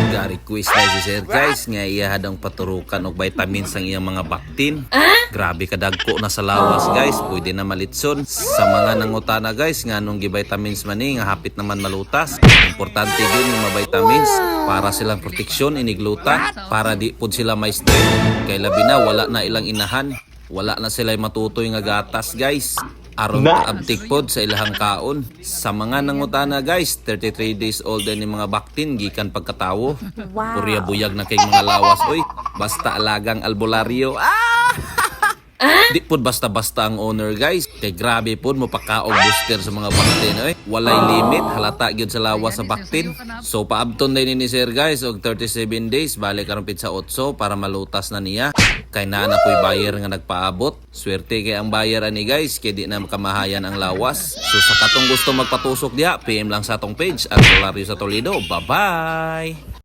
Ga-request na si Sir guys nga iya hadang paturukan og vitamins ang iyang mga baktin. Grabe kadagko na sa lawas guys, pwede na malitson. Sa mga nangutana guys nga nung gi-vitamins man nga hapit naman malutas. Importante yun yung mga vitamins para silang proteksyon inigluta, para di pud sila may stress. Kay labi na wala na ilang inahan, wala na sila matutoy nga gatas guys. Aron abtik pod sa ilahang kaon. Sa mga nangutana guys, 33 days old ni mga baktin gikan pagkatawo. Kurya buyag na kay mga lawas oy. Basta alagang albularyo. Di pod basta-basta ang owner guys. Kay grabe pod mo pakaog booster sa mga baktin oy. Walay limit, halata gyud sa lawas sa baktin. So paabton din ni Sir guys og 37 days balik karon pid sa 8 para malutas na niya. Kay naa na ko'y buyer nga nagpaabot. Swerte kay ang buyer ani guys, kay di na makamahayan ang lawas. So sa katong gusto magpatusok diha, PM lang sa atong page at Solario sa Toledo. Bye-bye!